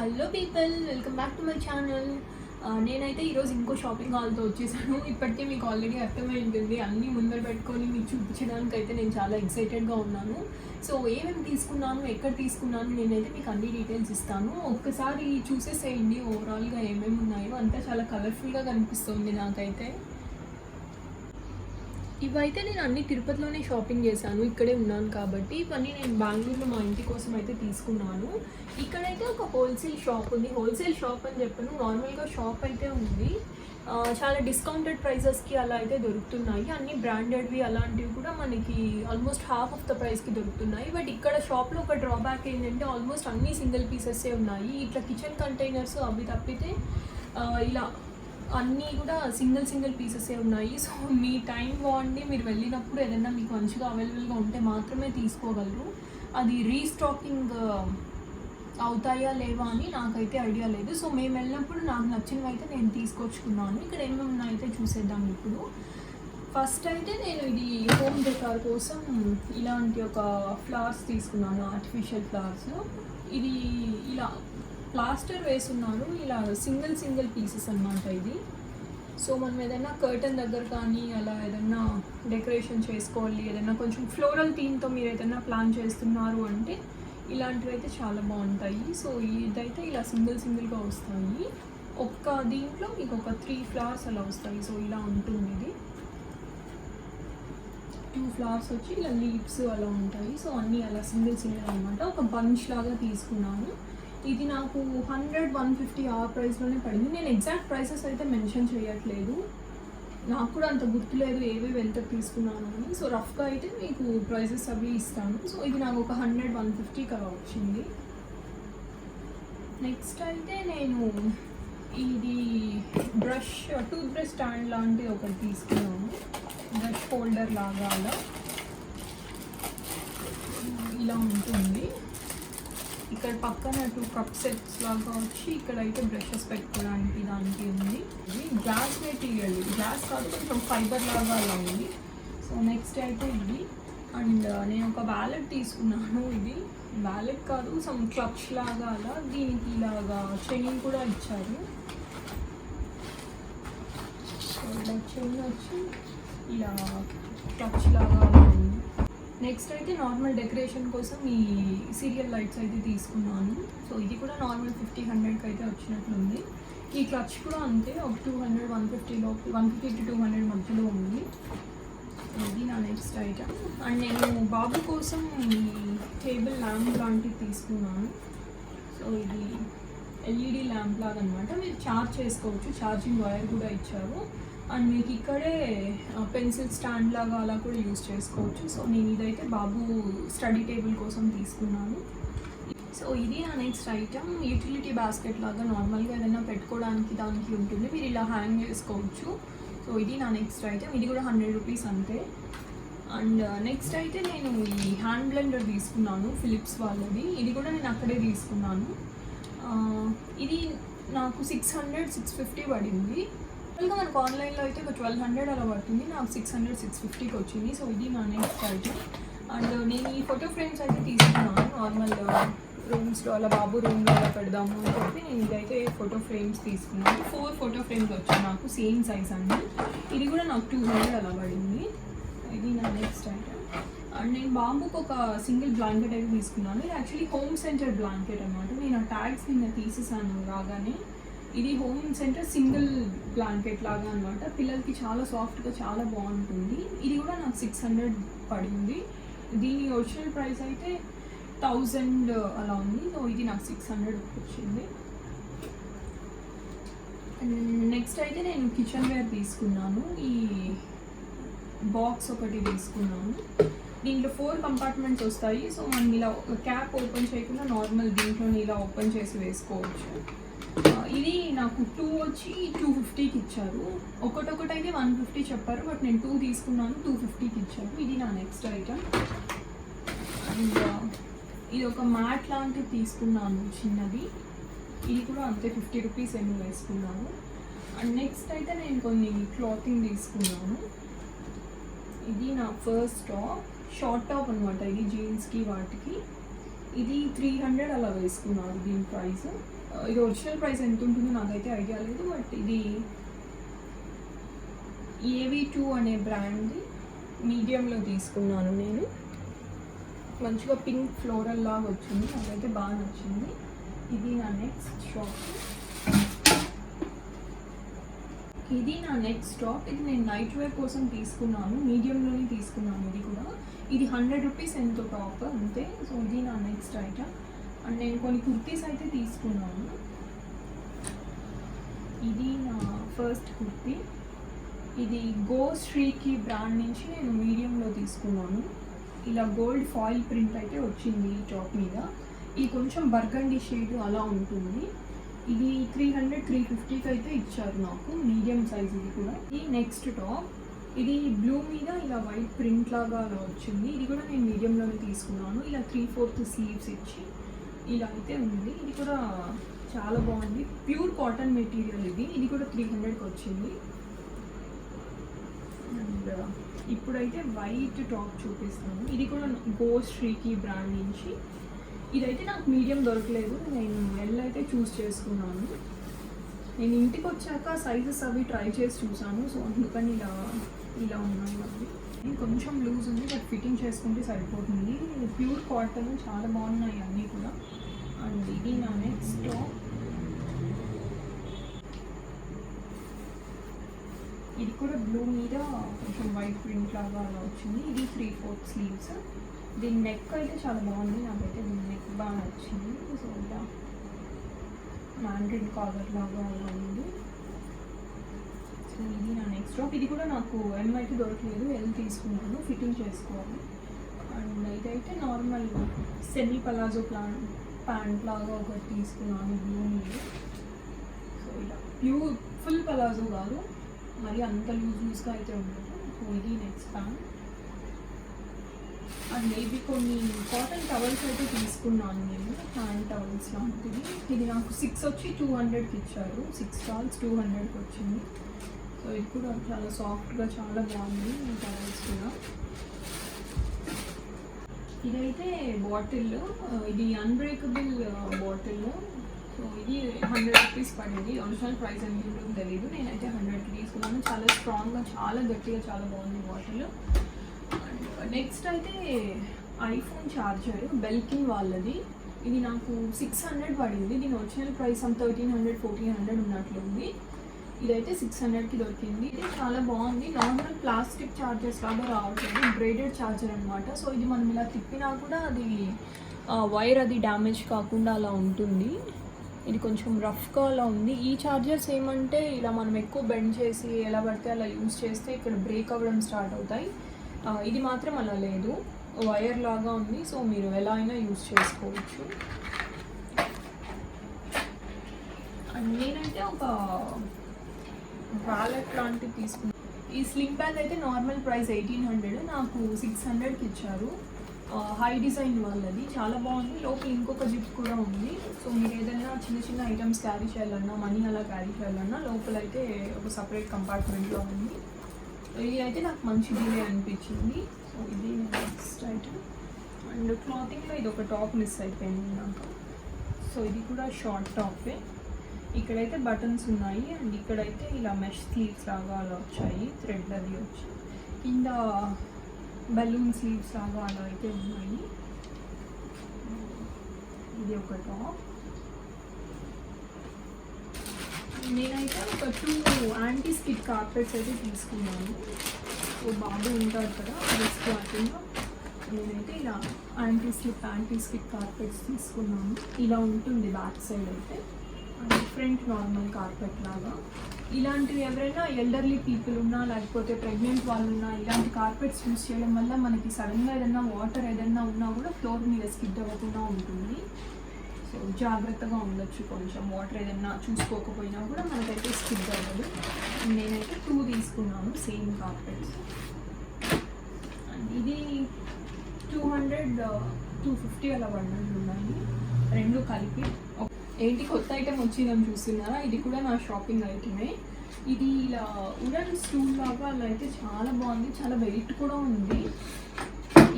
Hello people, welcome back to my channel. నేనైతే ఈరోజు ఇంకో షాపింగ్ హాల్తో వచ్చేసాను. ఇప్పటికే మీకు ఆల్రెడీ అర్థమై ఉంటుంది. అన్నీ ముందర పెట్టుకొని మీకు చూపించడానికి అయితే నేను చాలా ఎక్సైటెడ్గా ఉన్నాను. సో ఏమేమి తీసుకున్నాను, ఎక్కడ తీసుకున్నాను, నేనైతే మీకు అన్ని డీటెయిల్స్ ఇస్తాను. ఒక్కసారి చూసేసేయండి ఓవరాల్గా ఏమేమి ఉన్నాయో. అంతా చాలా కలర్ఫుల్గా కనిపిస్తుంది నాకైతే. ఇవైతే నేను అన్ని తిరుపతిలోనే షాపింగ్ చేశాను, ఇక్కడే ఉన్నాను కాబట్టి. ఇవన్నీ నేను బెంగళూరులో మా ఇంటి కోసం అయితే తీసుకున్నాను. ఇక్కడైతే ఒక హోల్సేల్ షాప్ ఉంది. హోల్సేల్ షాప్ అని చెప్పాను, నార్మల్గా షాప్ అయితే ఉంది. చాలా డిస్కౌంటెడ్ ప్రైజెస్కి అలా అయితే దొరుకుతున్నాయి. అన్ని బ్రాండెడ్వి అలాంటివి కూడా మనకి ఆల్మోస్ట్ హాఫ్ ఆఫ్ ద ప్రైస్కి దొరుకుతున్నాయి. బట్ ఇక్కడ షాప్లో ఒక డ్రాబ్యాక్ ఏంటంటే ఆల్మోస్ట్ అన్ని సింగిల్ పీసెస్సే ఉన్నాయి. ఇట్లా కిచెన్ కంటైనర్స్ అవి తప్పితే ఇలా అన్నీ కూడా సింగిల్ పీసెసే ఉన్నాయి. సో మీ టైం బాగుండి మీరు వెళ్ళినప్పుడు ఏదైనా మీకు మంచిగా అవైలబుల్గా ఉంటే మాత్రమే తీసుకోగలరు. అది రీస్టాకింగ్ అవుతాయా లేవా అని నాకైతే ఐడియా లేదు. సో మేము వెళ్ళినప్పుడు నాకు నచ్చినవి అయితే నేను తీసుకొచ్చుకున్నాను. ఇక్కడ ఏమేమి ఉన్నాయైతే చూసేద్దాం ఇప్పుడు. ఫస్ట్ అయితే నేను ఇది హోమ్ డెకార్ కోసం ఇలాంటి ఒక ఫ్లవర్స్ తీసుకున్నాను, ఆర్టిఫిషియల్ ఫ్లవర్స్. ఇది ఇలా ప్లాస్టర్ వేసున్నారు, ఇలా సింగిల్ పీసెస్ అన్నమాట ఇది. సో మనం ఏదైనా కర్టన్ దగ్గర కానీ అలా ఏదైనా డెకరేషన్ చేసుకోవాలి, ఏదైనా కొంచెం ఫ్లోరల్ థీమ్తో మీరు ఏదైనా ప్లాన్ చేస్తున్నారు అంటే ఇలాంటివి అయితే చాలా బాగుంటాయి. సో ఇదైతే ఇలా సింగిల్గా వస్తాయి. ఒక్క దీంట్లో మీకు ఒక 3 ఫ్లవర్స్ అలా వస్తాయి. సో ఇలా ఉంటుంది. ఇది 2 ఫ్లవర్స్ వచ్చి ఇలా లీవ్స్ అలా ఉంటాయి. సో అన్నీ అలా సింగిల్ అనమాట. ఒక బంచ్ లాగా తీసుకున్నాను. ఇది నాకు 100-150 ఆ ప్రైస్లోనే పడింది. నేను ఎగ్జాక్ట్ ప్రైసెస్ అయితే మెన్షన్ చేయట్లేదు, నాకు కూడా అంత గుర్తులేదు ఏవేవి ఎంత తీసుకున్నాను అని. సో రఫ్గా అయితే మీకు ప్రైసెస్ అవి ఇస్తాను. సో ఇది నాకు ఒక 100-150 అలా వచ్చింది. నెక్స్ట్ అయితే నేను ఇది టూత్ బ్రష్ స్టాండ్ లాంటిది ఒకటి తీసుకున్నాను. బ్రష్ హోల్డర్ లాగా అలా ఇలా ఉంటుంది. ఇక్కడ పక్కన 2 కప్ సెట్స్ లాగా వచ్చి ఇక్కడ అయితే బ్రషెస్ పెట్టుకోవడానికి దానికి ఉంది. ఇది గ్లాస్ మెటీరియల్, గ్లాస్ కాదు కొంచెం ఫైబర్ లాగా అలా ఉంది. సో నెక్స్ట్ అయితే ఇది. అండ్ నేను ఒక వ్యాలెట్ తీసుకున్నాను. ఇది వ్యాలెట్ కాదు, సమ్ క్లచ్ లాగా అలా. దీనికి ఇలాగా చైన్ కూడా ఇచ్చారు. సో ఇలా చైన్ వచ్చి ఇలా క్లచ్ లాగా అలా ఉంది. నెక్స్ట్ అయితే నార్మల్ డెకరేషన్ కోసం ఈ సీరియల్ లైట్స్ అయితే తీసుకున్నాను. సో ఇది కూడా నార్మల్ 50-100కి అయితే వచ్చినట్లుంది. ఈ క్లచ్ కూడా అంతే, ఒక 200-150 లోపు, 150-200 మధ్యలో ఉంది. ఇది నా నెక్స్ట్ ఐటమ్. అండ్ నేను బాబు కోసం ఈ టేబుల్ ల్యాంప్ లాంటివి తీసుకున్నాను. సో ఇది ఎల్ఈడి ల్యాంప్ లాగా అనమాట. మీరు ఛార్జ్ చేసుకోవచ్చు, ఛార్జింగ్ వైర్ కూడా ఇచ్చారు. అండ్ మీకు ఇక్కడే పెన్సిల్ స్టాండ్ లాగా అలా కూడా యూజ్ చేసుకోవచ్చు. సో నేను ఇదైతే బాబు స్టడీ టేబుల్ కోసం తీసుకున్నాను. సో ఇది నా నెక్స్ట్ ఐటమ్. యూటిలిటీ బాస్కెట్ లాగా నార్మల్గా ఏదైనా పెట్టుకోవడానికి దానికి ఉంటుంది, మీరు ఇలా హ్యాంగ్ చేసుకోవచ్చు. సో ఇది నా నెక్స్ట్ ఐటమ్. ఇది కూడా 100 రూపీస్ అంతే. అండ్ నెక్స్ట్ అయితే నేను ఈ హ్యాండ్ బ్లెండర్ తీసుకున్నాను, ఫిలిప్స్ వాళ్ళది. ఇది కూడా నేను అక్కడే తీసుకున్నాను. ఇది నాకు 600-650 పడింది. నార్మల్గా మనకు ఆన్లైన్లో అయితే ఒక 1200 అలా పడుతుంది, నాకు 600-650కి వచ్చింది. సో ఇది నా నెక్స్ట్ ఐటమ్. అండ్ నేను ఈ ఫోటో ఫ్రేమ్స్ అయితే తీసుకున్నాను. నార్మల్ రూమ్స్లో అలా బాబు రూమ్లో అలా పెడదాము అని చెప్పి నేను ఇదైతే ఫోటో ఫ్రేమ్స్ తీసుకున్నాను. 4 ఫోటో ఫ్రేమ్స్ వచ్చాయి నాకు, సేమ్ సైజ్ అండి. ఇది కూడా నాకు 200 అలా పడింది. ఇది నా నెక్స్ట్ ఐటమ్. అండ్ నేను బాబుకి ఒక సింగిల్ బ్లాంకెట్ అయితే తీసుకున్నాను. ఇది యాక్చువల్లీ హోమ్ సెంటర్ బ్లాంకెట్ అనమాట. నేను ఆ ట్యాగ్స్ నిన్న తీసేసాను రాగానే. ఇది హోమ్ సెంటర్ సింగిల్ బ్లాంకెట్ లాగా అనమాట. పిల్లలకి చాలా సాఫ్ట్గా చాలా బాగుంటుంది. ఇది కూడా నాకు 600 పడింది. దీని ఒరిజినల్ ప్రైస్ అయితే 1000 అలా ఉంది. సో ఇది నాకు 600 వచ్చింది. నెక్స్ట్ అయితే నేను కిచెన్ వేర్ తీసుకున్నాను. ఈ బాక్స్ ఒకటి తీసుకున్నాను. దీంట్లో 4 కంపార్ట్మెంట్స్ వస్తాయి. సో మనం ఇలా క్యాప్ ఓపెన్ చేయకుండా నార్మల్ దీంట్లోనే ఇలా ఓపెన్ చేసి వేసుకోవచ్చు. ఇది నాకు 2 వచ్చి 250కి ఇచ్చారు. ఒకటైతే 150 చెప్పారు, బట్ నేను 2 తీసుకున్నాను, 250కి ఇచ్చారు. ఇది నా నెక్స్ట్ ఐటమ్. అండ్ ఇది ఒక మ్యాట్ లాంటిది తీసుకున్నాను చిన్నది. ఇది కూడా అంతే 50 రూపీస్ ఏమో వేసుకున్నాను. అండ్ నెక్స్ట్ అయితే నేను కొన్ని క్లాతింగ్ తీసుకున్నాను. ఇది నా ఫస్ట్ టాప్, షార్ట్ టాప్ అనమాట. ఇది జీన్స్కి వాటికి. ఇది 300 అలా వేసుకున్నాను దీని ప్రైస్. ఇది ఒరిజినల్ ప్రైస్ ఎంత ఉంటుందో నాకైతే ఐడియా లేదు, బట్ ఇది AV2 అనే బ్రాండ్ది మీడియంలో తీసుకున్నాను నేను. మంచిగా పింక్ ఫ్లోరల్ లాగా వచ్చింది, నాకైతే బాగా నచ్చింది. ఇది నా నెక్స్ట్ స్టాప్. ఇది నేను నైట్ వేర్ కోసం తీసుకున్నాను, మీడియంలోనే తీసుకున్నాను. ఇది 100 రూపీస్ ఎంతో టాప్ అంతే. సో ఇది నా నెక్స్ట్ ఐటమ్. అండ్ నేను కొన్ని కుర్తీస్ అయితే తీసుకున్నాను. ఇది నా ఫస్ట్ కుర్తీ. ఇది గో శ్రీకి బ్రాండ్ నుంచి నేను మీడియంలో తీసుకున్నాను. ఇలా గోల్డ్ ఫాయిల్ ప్రింట్ అయితే వచ్చింది ఈ టాప్ మీద. ఇది కొంచెం బర్గండీ షేడ్ అలా ఉంటుంది. ఇది 300-350కి అయితే ఇచ్చారు నాకు, మీడియం సైజ్. ఇది కూడా ఈ నెక్స్ట్ టాప్. ఇది బ్లూ మీద ఇలా వైట్ ప్రింట్ లాగా అలా వచ్చింది. ఇది కూడా నేను మీడియంలోనే తీసుకున్నాను. ఇలా 3/4 స్లీవ్స్ ఇచ్చి ఇలా అయితే ఉంది. ఇది కూడా చాలా బాగుంది, ప్యూర్ కాటన్ మెటీరియల్. ఇది కూడా 300కి వచ్చింది. అండ్ ఇప్పుడైతే వైట్ టాప్ చూపిస్తాను. ఇది కూడా గో శ్రీకి బ్రాండ్ నుంచి. ఇదైతే నాకు మీడియం దొరకలేదు, నేను ఎల్ అయితే చూస్ చేసుకున్నాను. నేను ఇంటికి వచ్చాక సైజెస్ అవి ట్రై చేసి చూసాను, సో అందుకని ఇలా ఉన్నాయి. అవి కొంచెం లూజ్ ఉంది, బట్ ఫిట్టింగ్ చేసుకుంటే సరిపోతుంది. ప్యూర్ కాటన్, చాలా బాగున్నాయి అన్నీ కూడా. అండ్ ఇది నా నెక్స్ట్ టాప్. ఇది కూడా బ్లూ మీద కొంచెం వైట్ ప్రింట్ లాగా అలా వచ్చింది. ఇది 3/4 స్లీవ్స్. దీని నెక్ అయితే చాలా బాగుంది, నాకైతే దీని నెక్ బాగా నచ్చింది. సో ఇలా మ్యాండ్రిన్ కాలర్ లాగా అలా ఉంది. సో ఇది నా నెక్స్ట్ టాప్. ఇది కూడా నాకు M అయితే దొరకలేదు, L తీసుకున్నాను, ఫిట్టింగ్ చేసుకోవాలి. అండ్ ఇదైతే నార్మల్ సెమీ పలాజో ప్యాంట్ లాగా ఒకటి తీసుకున్నాను బ్లూ మీద. సో ఇలా ప్యూర్ ఫుల్ పలాజో కాదు, మరి అంత లూజ్గా అయితే ఉండదు. సో ఇది నెక్స్ట్ ప్యాంట్. అండ్ ఇవి కొన్ని కాటన్ టవల్స్ అయితే తీసుకున్నాను నేను, హ్యాండ్ టవల్స్ లాంటివి. ఇది నాకు 6 వచ్చి 200కి ఇచ్చారు. 6 టాల్స్ 200కి వచ్చింది. సో ఇది కూడా చాలా సాఫ్ట్గా చాలా బాగుంది ఈ టవల్స్ కూడా. ఇదైతే బాటిల్, ఇది అన్బ్రేకబుల్ బాటిల్. సో ఇది 100 రూపీస్ పడింది. ఒరిజినల్ ప్రైస్ ఎంత ఉంటుందో తెలీదు, నేనైతే 100కి తీసుకున్నాను. చాలా స్ట్రాంగ్గా, చాలా గట్టిగా, చాలా బాగుంది బాటిల్. నెక్స్ట్ అయితే ఐఫోన్ ఛార్జర్ బెల్కిన్ వాళ్ళది. ఇది నాకు 600 పడింది. దీని ఒరిజినల్ ప్రైస్ 1300-1400 ఉన్నట్లుంది. ఇదైతే 600కి దొరికింది. ఇది చాలా బాగుంది. నార్మల్ ప్లాస్టిక్ ఛార్జర్స్ లాగా రావట్లేదు, బ్రేడెడ్ ఛార్జర్ అనమాట. సో ఇది మనం ఇలా తిప్పినా కూడా అది వైర్ అది డ్యామేజ్ కాకుండా అలా ఉంటుంది. ఇది కొంచెం రఫ్గా అలా ఉంది. ఈ ఛార్జర్స్ ఏమంటే ఇలా మనం ఎక్కువ బెండ్ చేసి ఎలా పడితే అలా యూజ్ చేస్తే ఇక్కడ బ్రేక్ అవ్వడం స్టార్ట్ అవుతాయి. ఇది మాత్రం అలా లేదు, వైర్ లాగా ఉంది. సో మీరు ఎలా అయినా యూజ్ చేసుకోవచ్చు. అండ్ నేనైతే ఒక వాలెట్ లాంటివి తీసుకున్నాను. ఈ స్లింగ్ బ్యాగ్ అయితే నార్మల్ ప్రైస్ 1800, నాకు 600కి ఇచ్చారు. హై డిజైన్ వాళ్ళది, చాలా బాగుంది. లోపల ఇంకొక జిప్ కూడా ఉంది. సో మీరు ఏదైనా చిన్న చిన్న ఐటమ్స్ క్యారీ చేయాలన్నా, మనీ అలా క్యారీ చేయాలన్నా లోపల అయితే ఒక సపరేట్ కంపార్ట్మెంట్లో ఉంది. ఇది అయితే నాకు మంచి డీలే అనిపించింది. సో ఇది నెక్స్ట్ ఐటమ్. అండ్ క్లాతింగ్లో ఇది ఒక టాప్ మిస్ అయిపోయింది నాకు. సో ఇది కూడా షార్ట్ టాపే. ఇక్కడైతే బటన్స్ ఉన్నాయి, అండ్ ఇక్కడైతే ఇలా మెష్ స్లీవ్స్ లాగా అలా వచ్చాయి, థ్రెడ్ అది వచ్చి. కింద బలూన్ స్లీవ్స్ లాగా అలా అయితే ఉన్నాయి. ఇది ఒక టాప్. నేనైతే ఒక 2 యాంటీ స్కిడ్ కార్పెట్స్ అయితే తీసుకున్నాను. సో బాబు ఉంటారు కదా డ్రెస్ క్లాతింగ్, నేనైతే ఇలా యాంటీ స్కిడ్ కార్పెట్స్ తీసుకున్నాను. ఇలా ఉంటుంది బ్యాక్ సైడ్ అయితే, అండ్ ఫ్రంట్ నార్మల్ కార్పెట్ లాగా. ఇలాంటివి ఎవరైనా ఎల్డర్లీ పీపుల్ ఉన్నా, లేకపోతే ప్రెగ్నెంట్ వాళ్ళు ఉన్నా, ఇలాంటి కార్పెట్స్ యూస్ చేయడం వల్ల మనకి సడన్గా ఏదైనా వాటర్ ఏదైనా ఉన్నా కూడా ఫ్లోర్ మీద స్కిడ్ అవ్వకుండా ఉంటుంది. సో జాగ్రత్తగా ఉండొచ్చు, కొంచెం వాటర్ ఏదైనా చూసుకోకపోయినా కూడా మనకైతే స్కిడ్ అవ్వదు. నేనైతే 2 తీసుకున్నాను సేమ్ కార్పెట్స్. అండ్ ఇది 200-250 అలా పడినట్లు ఉన్నాయి, రెండు కలిపి. ఏంటి కొత్త ఐటెం వచ్చిందని చూస్తున్నారా? ఇది కూడా నా షాపింగ్ ఐటమే. ఇది ఇలా ఉడన్ స్టూల్ లాగా అలా అయితే చాలా బాగుంది, చాలా వెయిట్ కూడా ఉంది.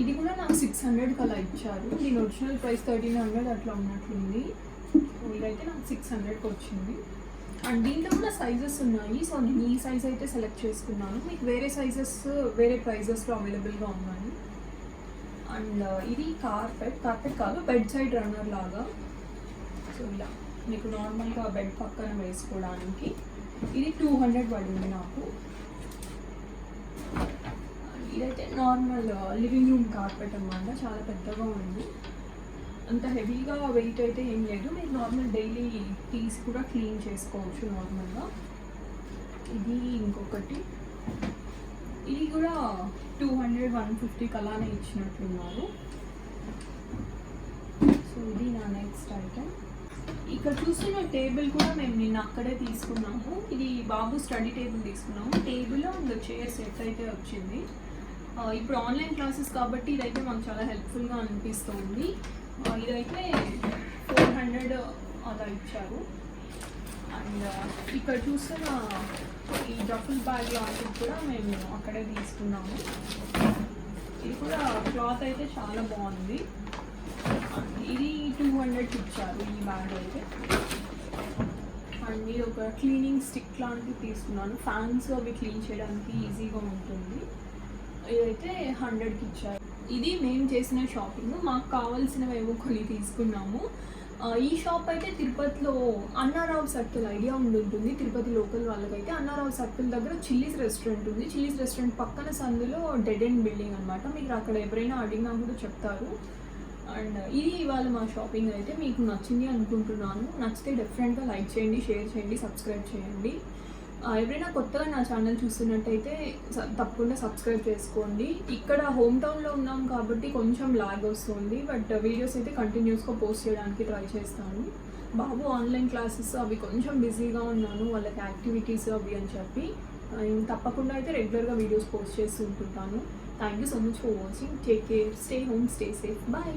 ఇది కూడా నాకు 600కి అలా ఇచ్చారు. దీని ఒరిజినల్ ప్రైస్ 1300 అట్లా ఉన్నట్లుంది. సో ఇదైతే నాకు 600కి వచ్చింది. అండ్ దీంట్లో కూడా సైజెస్ ఉన్నాయి. సో నేను ఈ సైజ్ అయితే సెలెక్ట్ చేసుకున్నాను. మీకు వేరే సైజెస్ వేరే ప్రైజెస్లో అవైలబుల్గా ఉన్నాయి. అండ్ ఇది కార్పెట్ కాదు, బెడ్ సైడ్ రన్నర్ లాగా. సో ఇలా మీకు నార్మల్గా బెడ్ పక్కన వేసుకోవడానికి. ఇది 200 పడింది నాకు. ఇదైతే నార్మల్ లివింగ్ రూమ్ కార్పెట్ అన్నమాట, చాలా పెద్దగా ఉంది. అంత హెవీగా వెయిట్ అయితే ఏం లేదు, మీరు నార్మల్ డైలీ తీసి కూడా క్లీన్ చేసుకోవచ్చు నార్మల్గా. ఇది ఇంకొకటి, ఇది కూడా 200-150 అలానే ఇచ్చినట్లున్నారు. సో ఇది నా నెక్స్ట్ ఐటమ్. ఇక్కడ చూస్తున్న టేబుల్ కూడా మేము నిన్న అక్కడే తీసుకున్నాము. ఇది బాబు స్టడీ టేబుల్ తీసుకున్నాము. టేబుల్ అండ్ చైర్ సెట్ అయితే వచ్చింది. ఇప్పుడు ఆన్లైన్ క్లాసెస్ కాబట్టి ఇదైతే మాకు చాలా హెల్ప్ఫుల్గా అనిపిస్తుంది. ఇదైతే 400 అలా ఇచ్చారు. అండ్ ఇక్కడ చూస్తున్న ఈ డఫుల్ బ్యాగ్ లాంటివి కూడా మేము అక్కడే తీసుకున్నాము. ఇది కూడా క్లాత్ అయితే చాలా బాగుంది. ఇది 200 ఇచ్చారు ఈ బ్యాగ్ అయితే. అండ్ ఇది ఒక క్లీనింగ్ స్టిక్ లాంటివి తీసుకున్నాను, ఫ్యాన్స్ అవి క్లీన్ చేయడానికి ఈజీగా ఉంటుంది. ఇదైతే 100కి ఇచ్చారు. ఇది మేము చేసిన షాపింగ్. మాకు కావాల్సినవి ఏవో కొన్ని తీసుకున్నాము. ఈ షాప్ అయితే తిరుపతిలో అన్నారావు సర్కిల్ ఐడియా ఉంటుంది. తిరుపతి లోకల్ వాళ్ళకైతే అన్నారావు సర్కిల్ దగ్గర చిల్లీస్ రెస్టారెంట్ ఉంది. చిల్లీస్ రెస్టారెంట్ పక్కన సందులో డెడ్ ఎండ్ బిల్డింగ్ అనమాట. మీకు అక్కడ ఎవరైనా అడిగినా కూడా చెప్తారు. అండ్ ఇది ఇవాళ మా షాపింగ్ అయితే మీకు నచ్చింది అనుకుంటున్నాను. నచ్చితే డెఫినెట్గా లైక్ చేయండి, షేర్ చేయండి, సబ్స్క్రైబ్ చేయండి. ఎవరైనా కొత్తగా నా ఛానల్ చూస్తున్నట్టయితే తప్పకుండా సబ్స్క్రైబ్ చేసుకోండి. ఇక్కడ హోమ్ టౌన్లో ఉన్నాం కాబట్టి కొంచెం లాగ్ వస్తుంది, బట్ వీడియోస్ అయితే కంటిన్యూస్గా పోస్ట్ చేయడానికి ట్రై చేస్తాను. బాబు ఆన్లైన్ క్లాసెస్ అవి కొంచెం బిజీగా ఉన్నాను, వాళ్ళకి యాక్టివిటీస్ అవి అని చెప్పి. నేను తప్పకుండా అయితే రెగ్యులర్గా వీడియోస్ పోస్ట్ చేస్తూ ఉంటుంటాను. Thank you so much for watching. Take care, stay home, stay safe, bye.